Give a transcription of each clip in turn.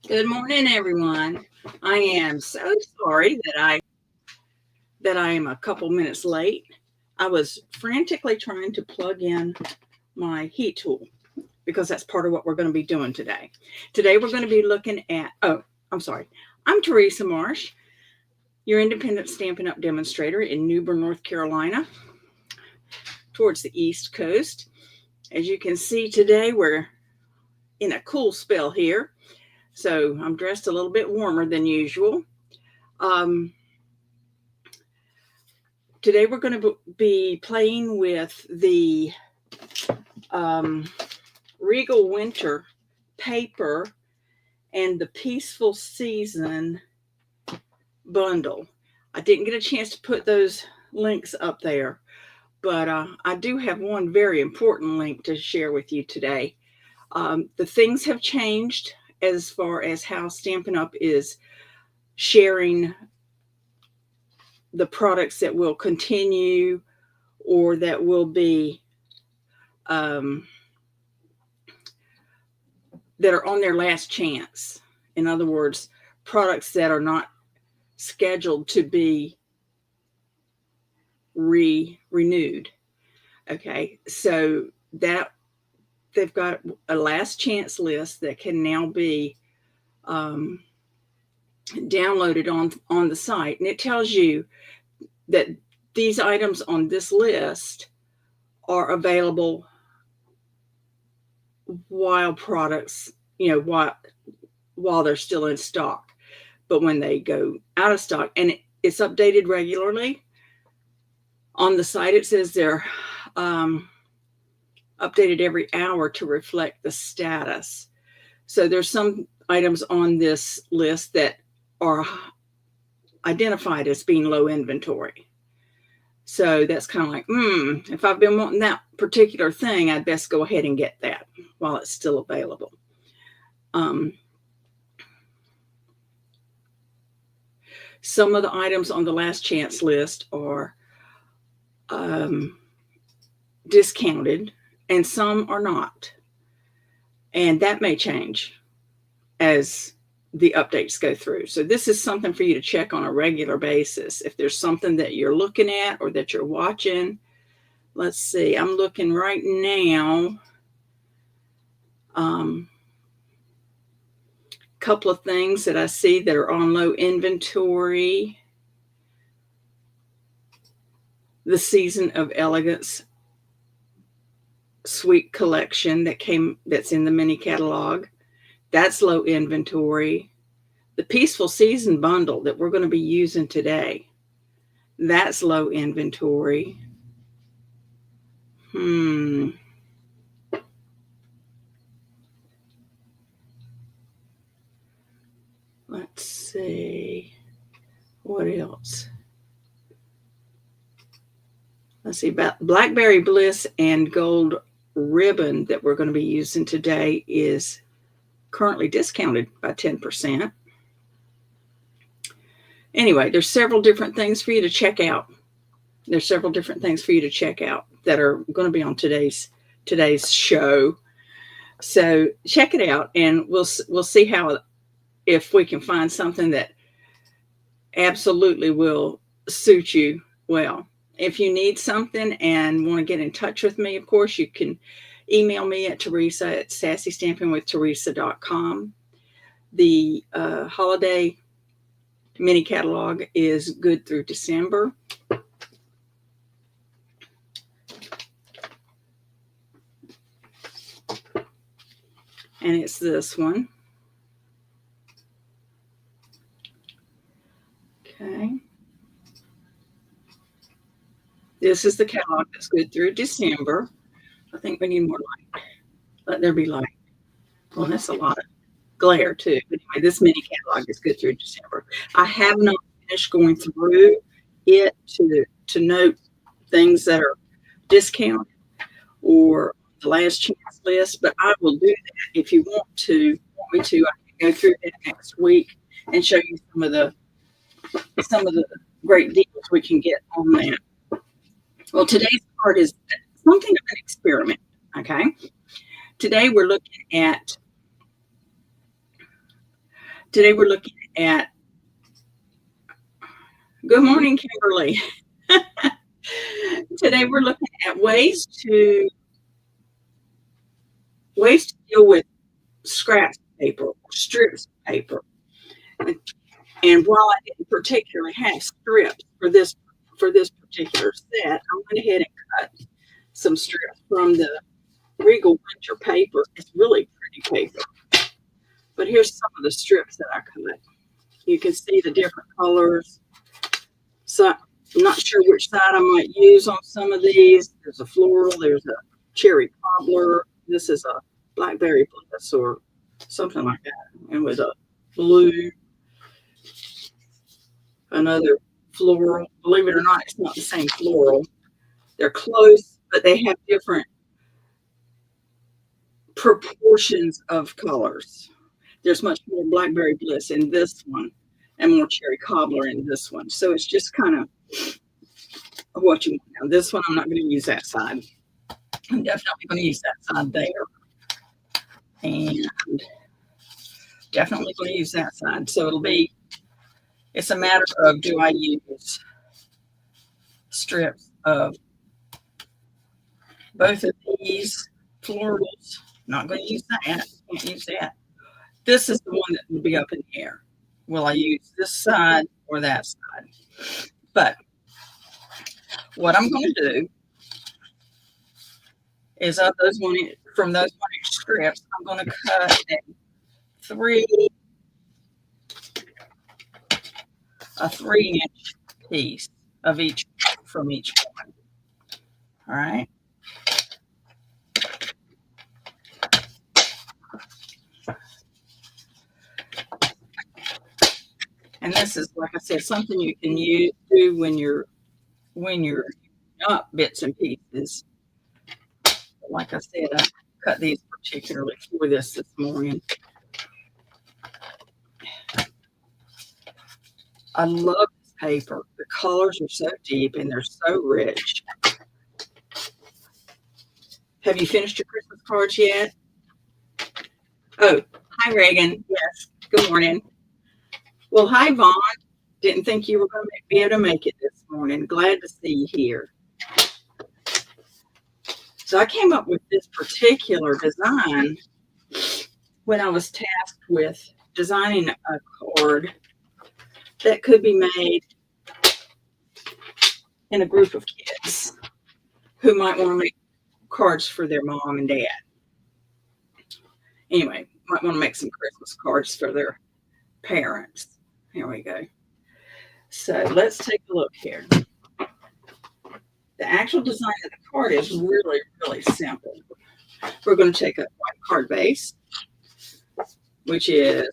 Good morning, everyone. I am so sorry that I am a couple minutes late. I was frantically trying to plug in my heat tool because that's part of what we're going to be doing today. Today we're going to be looking at I'm sorry. I'm Teresa Marsh, your independent Stampin' Up! Demonstrator in New Bern, North Carolina, towards the East Coast. As you can see today, we're in a cool spell here. So I'm dressed a little bit warmer than usual. Today we're going to be playing with the Regal Winter paper and the Peaceful Season bundle. I didn't get a chance to put those links up there, but I do have one very important link to share with you today. The things have changed as far as how Stampin' Up! Is sharing the products that will continue or that will be that are on their last chance. In other words, products that are not scheduled to be renewed. Okay, so that they've got a last chance list that can now be downloaded on the site, and it tells you that these items on this list are available while products, while they're still in stock. But when they go out of stock, and it's updated regularly on the site, it says they're updated every hour to reflect the status. So there's some items on this list that are identified as being low inventory. So that's kind of like, if I've been wanting that particular thing, I'd best go ahead and get that while it's still available. Some of the items on the last chance list are discounted, and some are not. And that may change as the updates go through. So this is something for you to check on a regular basis. If there's something that you're looking at or that you're watching, let's see, I'm looking right now. Couple of things that I see that are on low inventory. The Season of Elegance Sweet Collection that's in the mini catalog. That's low inventory. The Peaceful Season bundle that we're going to be using today, that's low inventory. Let's see. What else? Let's see. Blackberry Bliss and Gold Ribbon that we're going to be using today is currently discounted by 10%. Anyway, there's several different things for you to check out. There's several different things for you to check out that are going to be on today's show. So check it out, and we'll see if we can find something that absolutely will suit you well. If you need something and want to get in touch with me, of course, you can email me at Teresa at sassystampingwithteresa.com. The holiday mini catalog is good through December. And it's this one. Okay. This is the catalog that's good through December. I think we need more light. Let there be light. Well, that's a lot of glare too. But anyway, this mini catalog is good through December. I have not finished going through it to note things that are discounted or the last chance list, but I will do that. If you want me to, I can go through it next week and show you some of the great deals we can get on that. Well, today's card is something of an experiment. Okay. Today we're looking at Today we're looking at, good morning, Kimberly. Today we're looking at ways to deal with scraps of paper or strips of paper. And while I didn't particularly have strips for this particular set, I went ahead and cut some strips from the Regal winter paper. It's really pretty paper. But here's some of the strips that I cut. You can see the different colors. So I'm not sure which side I might use on some of these. There's a floral, there's a cherry cobbler. This is a blackberry bliss or something like that. And with a blue, another floral. Believe it or not, it's not the same floral. They're close, but they have different proportions of colors. There's much more blackberry bliss in this one and more cherry cobbler in this one. So it's just kind of what you want. Now, this one, I'm not going to use that side. I'm definitely going to use that side there. And definitely going to use that side. So it's a matter of, do I use strips of both of these florals? Not going to use that. Can't use that. This is the one that will be up in the air. Will I use this side or that side? But what I'm going to do is from those 1-inch strips, I'm going to cut a 3-inch piece of each from each one. All right. And this is, like I said, something you can do when you're up bits and pieces. Like I said, I cut these particularly for this morning. I love this paper. The colors are so deep and they're so rich. Have you finished your Christmas cards yet? Oh, hi, Reagan. Yes, good morning. Well, hi, Vaughn. Didn't think you were going to be able to make it this morning. Glad to see you here. So I came up with this particular design when I was tasked with designing a card that could be made in a group of kids who might want to make cards for their mom and dad. Anyway, might want to make some Christmas cards for their parents. Here we go. So let's take a look here. The actual design of the card is really, really simple. We're going to take a white card base, which is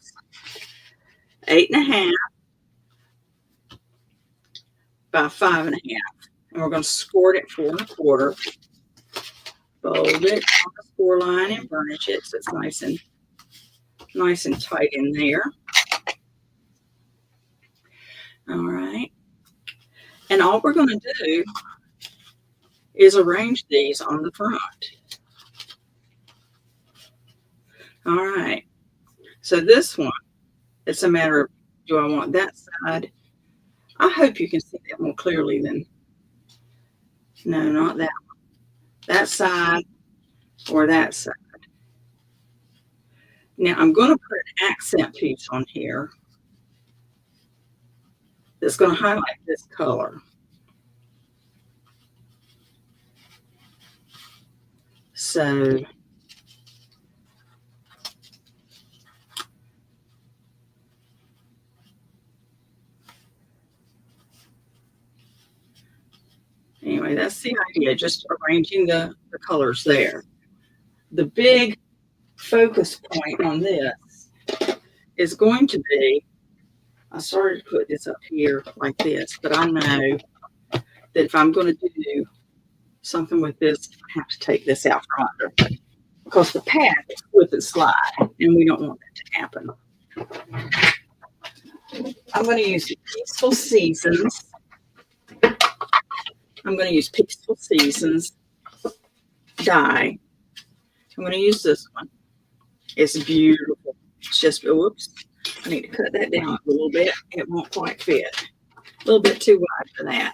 8.5 by 5.5, and we're going to score it at 4 1/4. Fold it on the score line and burnish it so it's nice and tight in there. All right. And all we're going to do is arrange these on the front. All right. So this one, it's a matter of, do I want that side? I hope you can see that more clearly than, no, not that one. That side or that side. Now I'm going to put an accent piece on here that's going to highlight this color. So anyway, that's the idea, just arranging the colors there. The big focus point on this is going to be, I started to put this up here like this, but I know that if I'm going to do something with this, I have to take this out from under because the pad with it slide, and we don't want that to happen. I'm going to use Peaceful Seasons. I'm going to use Peaceful Seasons dye. I'm going to use this one. It's beautiful. It's just, whoops, I need to cut that down a little bit. It won't quite fit. A little bit too wide for that.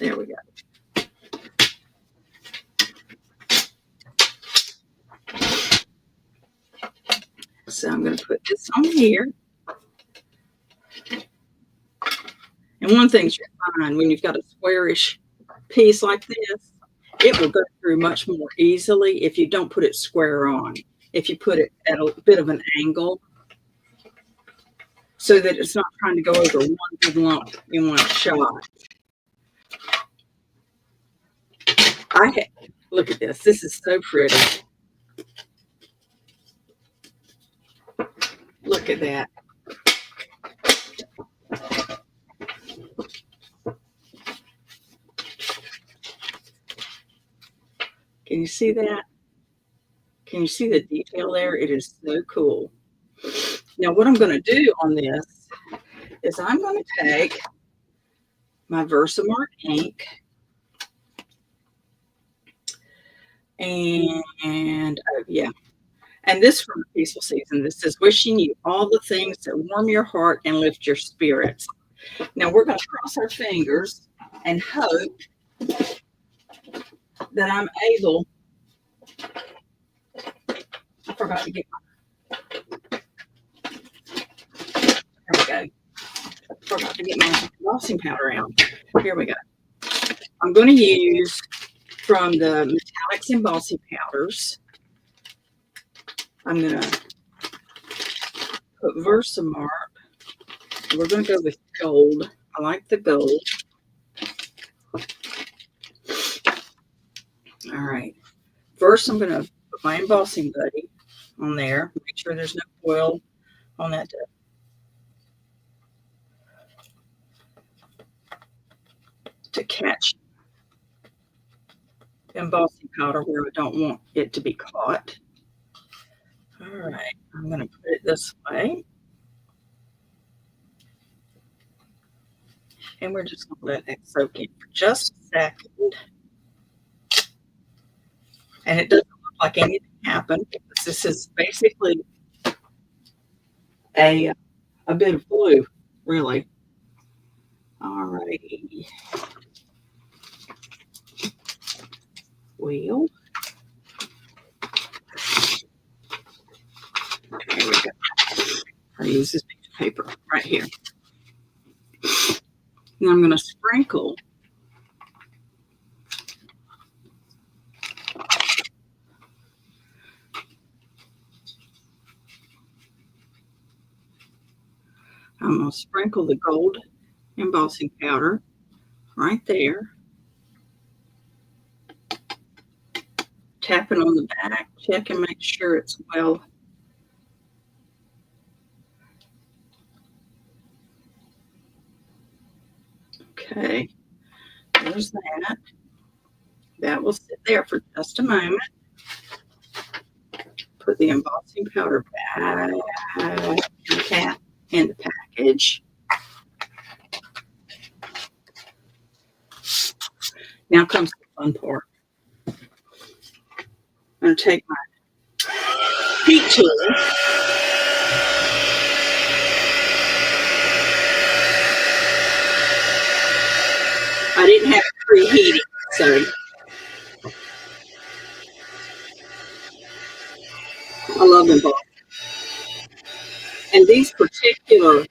There we go. So I'm going to put this on here. And one thing you'll find when you've got a squarish piece like this, it will go through much more easily if you don't put it square on. If you put it at a bit of an angle so that it's not trying to go over one big lump in one shot. Look at this. This is so pretty. Look at that. Can you see that? Can you see the detail there? It is so cool. Now what I'm going to do on this is I'm going to take my Versamark ink and this from the Peaceful Season. This is wishing you all the things that warm your heart and lift your spirits. Now we're going to cross our fingers and hope that I'm able. I forgot to get my. There we go. I forgot to get my embossing powder out. Here we go. I'm going to use from the Metallics embossing powders. I'm going to put Versamark. We're going to go with gold. I like the gold. All right. First, I'm going to put my embossing buddy on there. Make sure there's no foil on that to catch embossing powder where I don't want it to be caught. All right. I'm going to put it this way. And we're just going to let that soak in for just a second. And it doesn't look like anything happened because this is basically a bit of glue, really. All righty. Well, here we go. I'll use this piece of paper right here. Now I'm going to sprinkle the gold embossing powder right there. Tapping on the back, check and make sure it's well. Okay, there's that. That will sit there for just a moment. Put the embossing powder back in the package. Now comes the fun part. I'm going to take my heat tool. I didn't have it preheated, so I love embossing. And these particular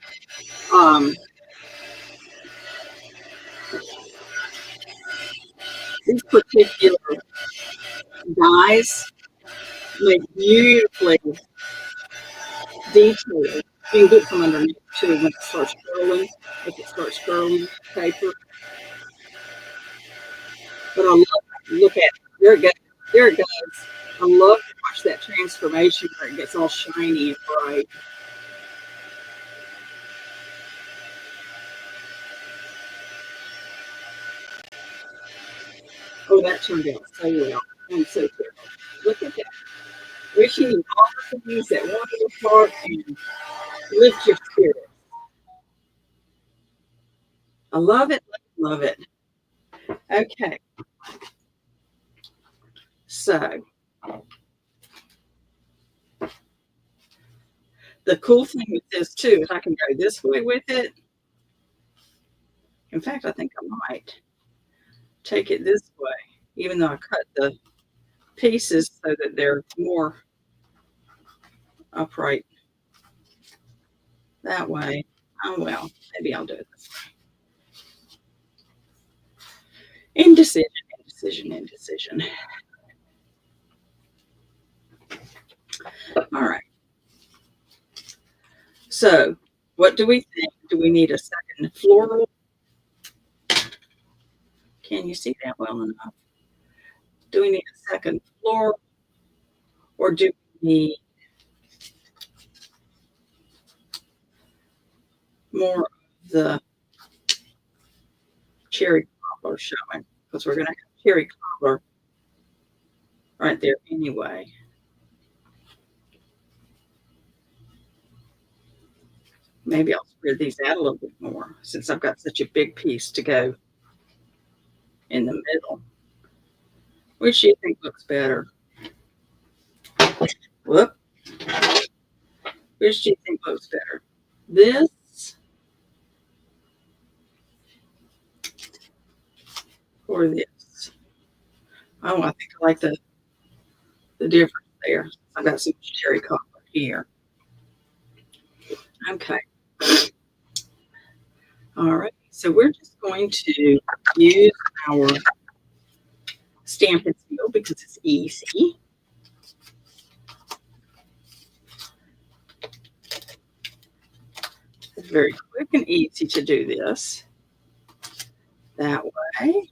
dies make beautifully detailed. You can get from underneath too when it starts curling. If it starts curling paper. But I love to look at it. There it goes. There it goes. I love to watch that transformation where it gets all shiny and bright. Oh, that turned out so well. I'm so careful. Look at that. Wishing you all the things that warm your heart and lift your spirit. I love it. Love it. Okay, so the cool thing with this too is I can go this way with it. In fact, I think I might take it this way, even though I cut the pieces so that they're more upright that way. Oh well, maybe I'll do it this way. Indecision, indecision, indecision. All right. So, what do we think? Do we need a second floral? Can you see that well enough? Do we need a second floral, or do we need more of the cherry cobbler showing? Because we're going to have cherry cobbler right there anyway. Maybe I'll spread these out a little bit more since I've got such a big piece to go in the middle. Which do you think looks better? Whoop. Which do you think looks better? This or this? Oh, I think I like the difference there. I've got some cherry cobbler here. Okay. All right. So we're just going to use our Stampin' Seal because it's easy. It's very quick and easy to do this. That way.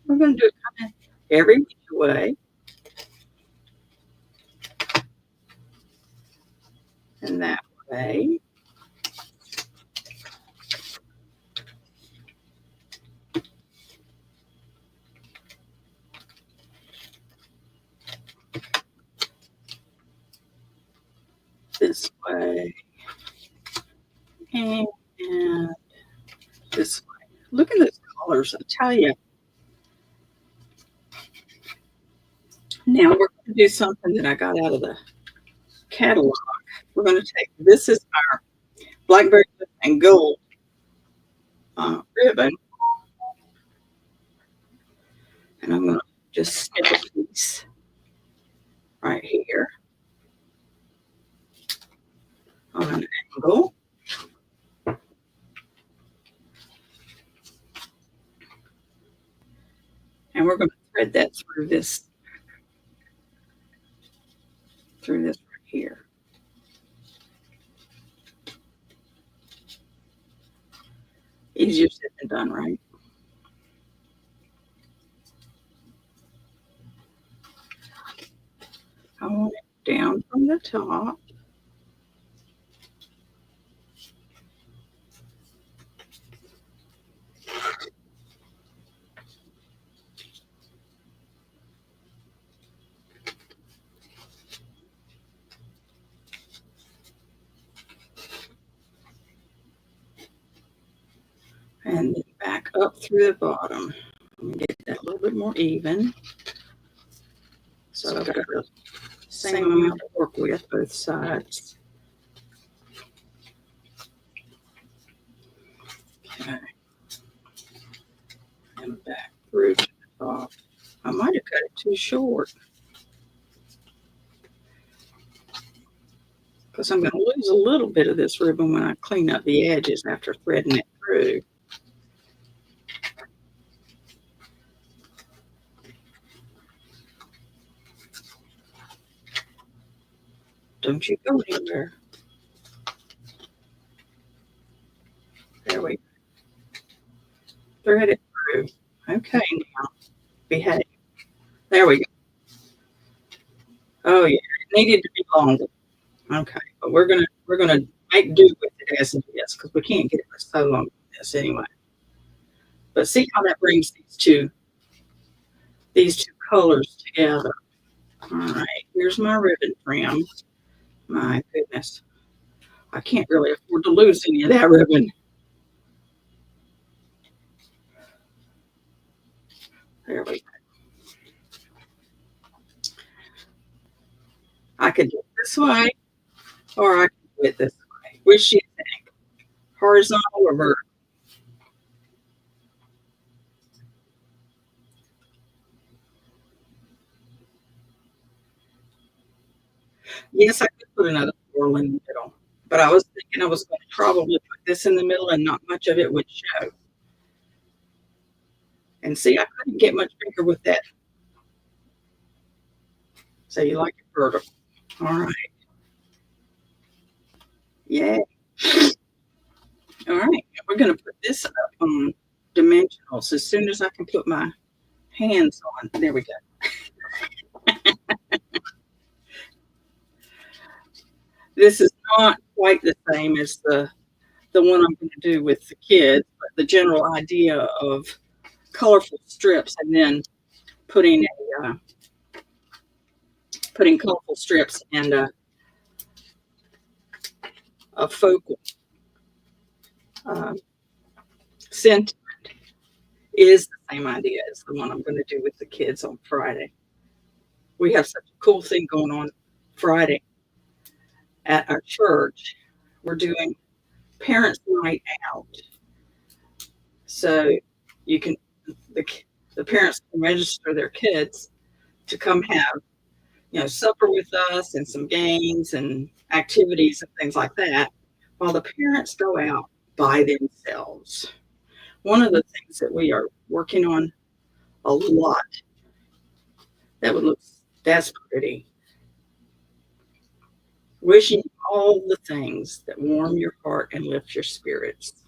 We're going to do it kind of every which way. And that way. This way. And this way. Look at those colors, I tell you. Now we're going to do something that I got out of the catalog. We're going to take, this is our blackberry and gold ribbon. And I'm going to just snip a piece right here on an angle. And we're going to thread that through this right here. Easier said than done, right? I want it down from the top. And then back up through the bottom. Let me get that a little bit more even. So I've got the same amount to work with both sides. Okay. And back through to the top. I might have cut it too short because I'm going to lose a little bit of this ribbon when I clean up the edges after threading it through. Don't you go anywhere. There we go. Thread it through. Okay, now behave. There we go. Oh yeah, it needed to be longer. Okay, but we're gonna make do with it as it is because we can't get it for so long with this anyway. But see how that brings these two colors together. All right, here's my ribbon trim. My goodness, I can't really afford to lose any of that ribbon. There we go. I could do it this way, or I could do it this way. Which do you think? Horizontal or vertical? Yes, I could put another floral in the middle, but I was thinking I was going to probably put this in the middle and not much of it would show. And see, I couldn't get much bigger with that. So you like it vertical. All right. Yeah. All right. We're going to put this up on dimensionals as soon as I can put my hands on. There we go. This is not quite the same as the one I'm going to do with the kids, but the general idea of colorful strips and then putting putting colorful strips and a focal uh, sentiment is the same idea as the one I'm going to do with the kids on Friday. We have such a cool thing going on Friday at our church. We're doing parents' night out, so you can the the parents can register their kids to come have supper with us and some games and activities and things like that, while the parents go out by themselves. One of the things that we are working on a lot that would look that's pretty. Wishing you all the things that warm your heart and lift your spirits.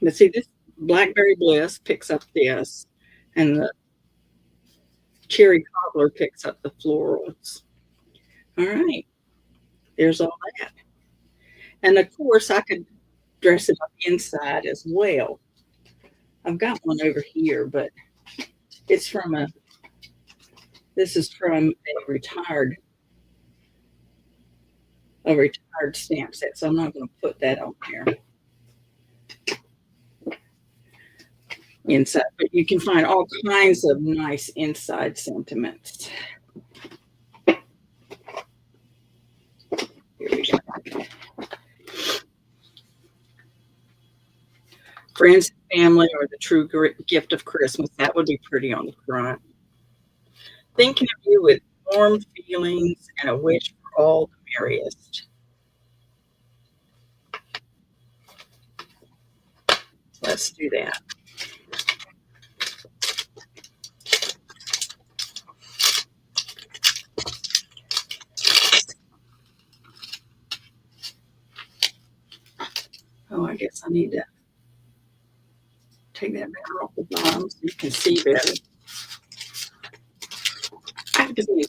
But see, this Blackberry Bliss picks up this, and the Cherry Cobbler picks up the florals. All right, there's all that. And of course, I could dress it up inside as well. I've got one over here, but it's from this is from a retired stamp set, so I'm not going to put that on there inside. But you can find all kinds of nice inside sentiments. Here we go. Friends and family are the true gift of Christmas. That would be pretty on the front. Thinking of you with warm feelings and a wish for all the merriest. Let's do that. Oh, I guess I need to take that banner off the bottom so you can see better. I just need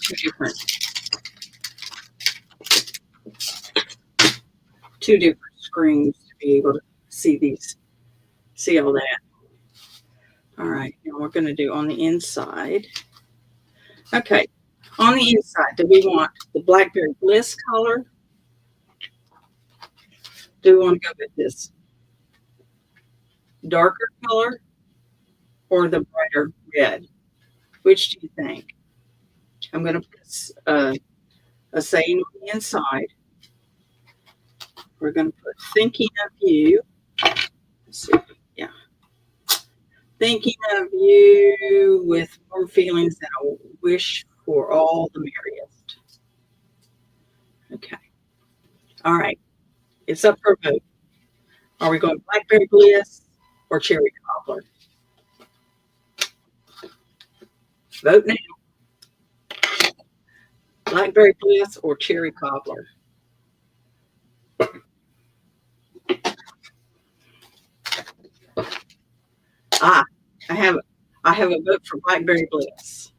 two different screens to be able to see all that. All right, now we're going to do on the inside. Okay, on the inside, do we want the Blackberry Bliss color? Do we want to go with this darker color or the brighter red? Which do you think? I'm going to put a saying on the inside. We're going to put thinking of you. Let's see. Yeah. Thinking of you with warm feelings and a wish for all the merriest. Okay. All right. It's up for a vote. Are we going Blackberry Bliss or Cherry Cobbler? Vote now. Blackberry Bliss or Cherry Cobbler? Ah, I have a vote for Blackberry Bliss.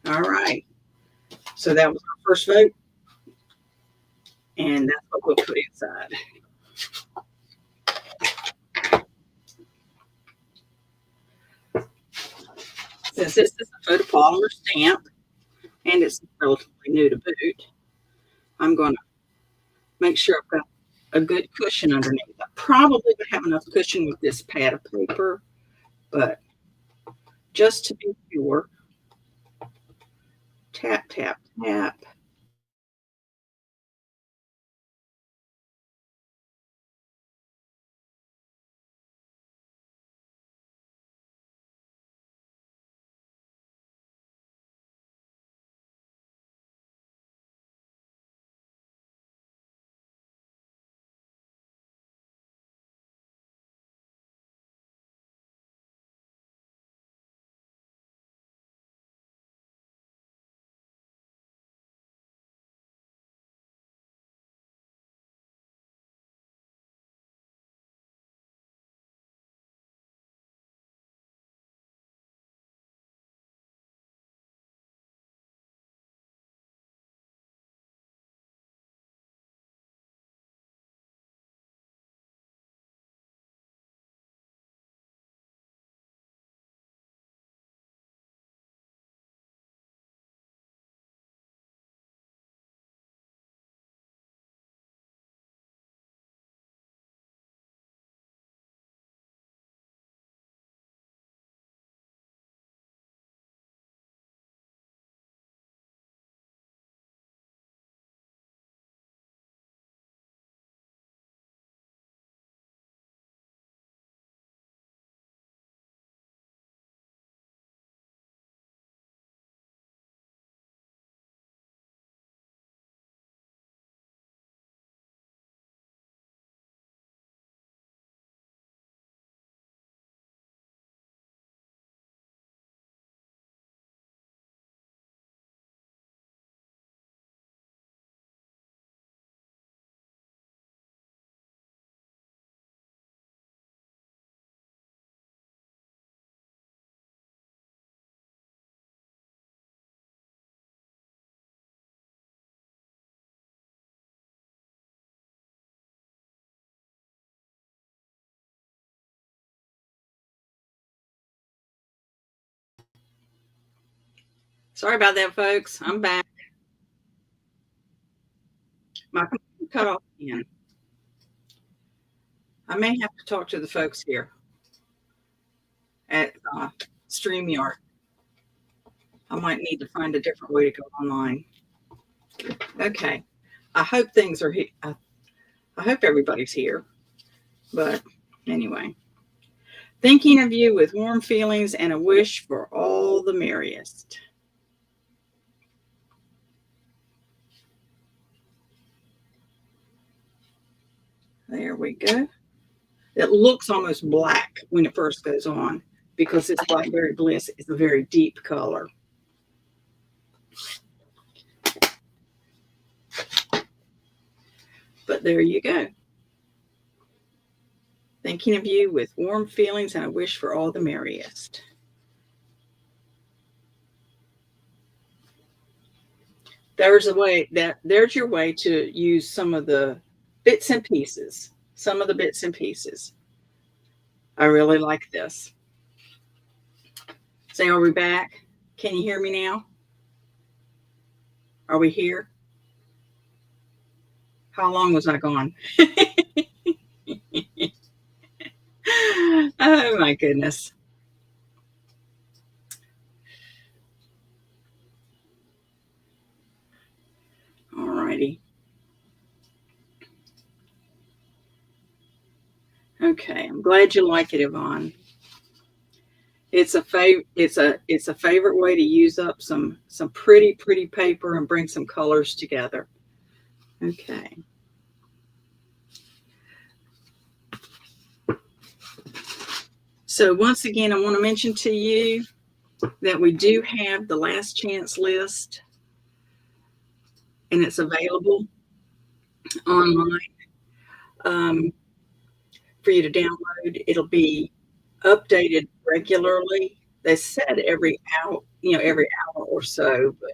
All right. So that was our first vote. And that's what we'll put inside. Since this is a photopolymer stamp and it's relatively new to boot, I'm going to make sure I've got a good cushion underneath. I probably would have enough cushion with this pad of paper, but just to be sure, tap, tap, tap. Sorry about that, folks. I'm back. My computer cut off again. I may have to talk to the folks here at StreamYard. I might need to find a different way to go online. Okay. I hope things are here. I hope everybody's here. But anyway, thinking of you with warm feelings and a wish for all the merriest. There we go. It looks almost black when it first goes on because this Blackberry Bliss is a very deep color. But there you go. Thinking of you with warm feelings and a wish for all the merriest. There's your way to use some of the bits and pieces. Some of the bits and pieces. I really like this. Say, are we back? Can you hear me now? Are we here? How long was I gone? Oh my goodness. All righty. Okay, I'm glad you like it, Yvonne. It's a favorite way to use up some pretty paper and bring some colors together. Okay. So once again, I want to mention to you that we do have the last chance list, and it's available online for you to download. It'll be updated regularly. They said every hour, every hour or so, but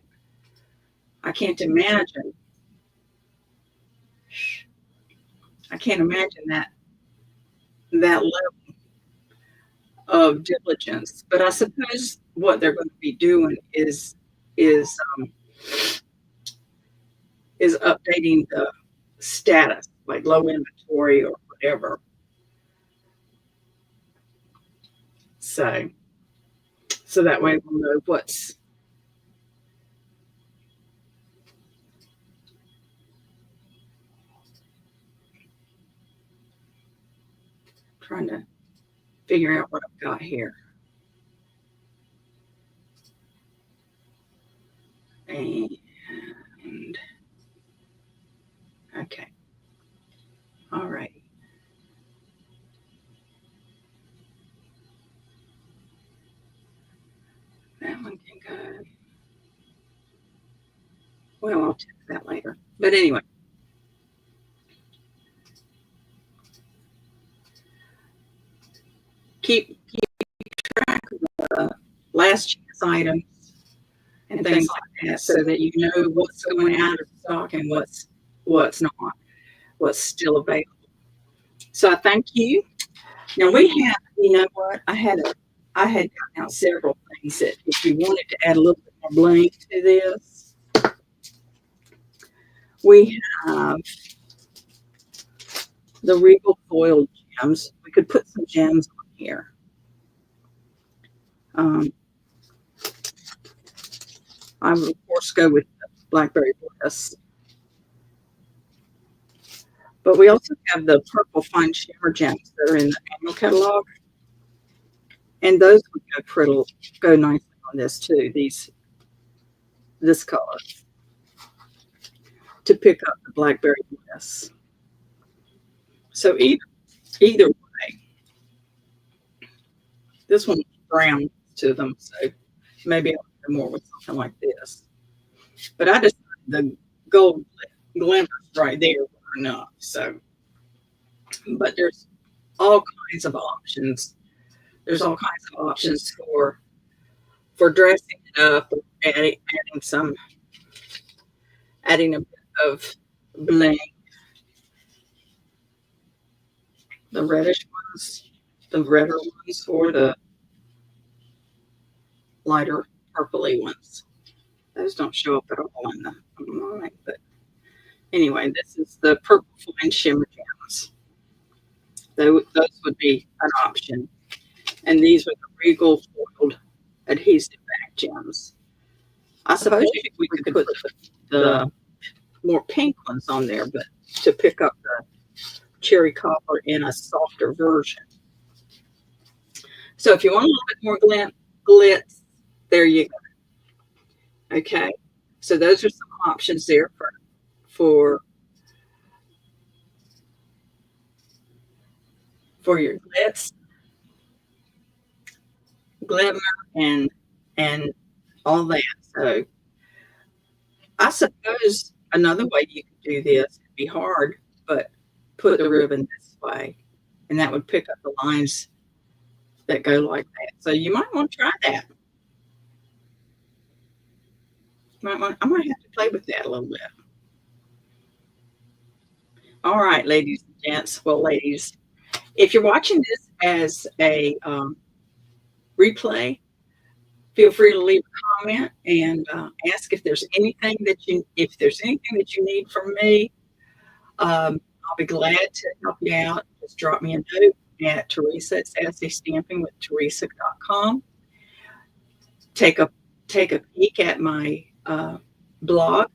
I can't imagine. I can't imagine that level of diligence. But I suppose what they're going to be doing is um, is updating the status, like low inventory or whatever. So that way we'll know what's trying to figure out what I've got here. And okay. All right. That one can go. Well, I'll check that later. But anyway, keep track of the last chance items and things like that so that you know what's going out of stock and what's not, what's still available. So I thank you. Now we have, you know what? I had gotten out several things that if you wanted to add a little bit more bling to this, we have the Regal foil gems. We could put some gems on here. I would of course go with the Blackberry Bliss. But we also have the purple fine shimmer gems that are in the annual catalog. And those would go nicely on this too, this color. To pick up the Blackberry Bliss. So either way, this one's brown to them, so maybe I'll go more with something like this. But I decided the gold glimmers right there were enough. So, but there's all kinds of options. There's all kinds of options for dressing it up, adding a bit of bling. The reddish ones, the redder ones, or the lighter purpley ones. Those don't show up at all on mine, but anyway, this is the purple fine shimmer gems. Those would be an option. And these are the Regal foiled adhesive back gems. I suppose we could put the more pink ones on there, but to pick up the cherry copper in a softer version. So if you want a little bit more glitz, there you go. Okay, so those are some options there for your glitz, glimmer, and all that. So I suppose another way you could do this would be hard, but put the ribbon this way, and that would pick up the lines that go like that. So you might want to try that. I might have to play with that a little bit. All right, ladies and gents. Well, ladies, if you're watching this as a replay, feel free to leave a comment and ask if there's anything that you need from me. I'll be glad to help you out. Just drop me a note at Teresa at sassystampingwithteresa.com. Take a peek at my blog,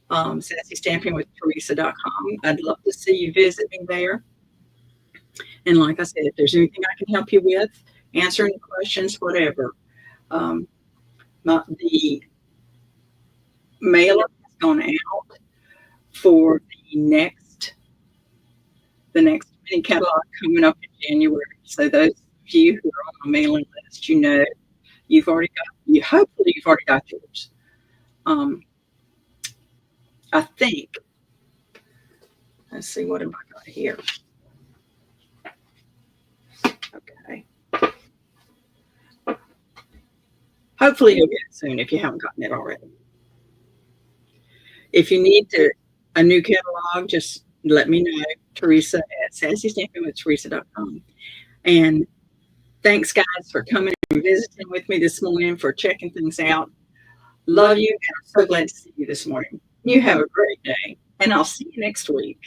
sassystampingwithteresa.com. I'd love to see you visit me there. And like I said, if there's anything I can help you with, answer any questions, whatever. The mailer has gone out for the next mini catalog coming up in January. So those of you who are on my mailing list, you know, hopefully you've already got yours. I think, let's see, what have I got here? Okay. Hopefully you'll get it soon if you haven't gotten it already. If you need a new catalog, just let me know. Teresa at sassystampingwithteresa.com. And thanks, guys, for coming and visiting with me this morning, for checking things out. Love you, and I'm so glad to see you this morning. You have a great day, and I'll see you next week.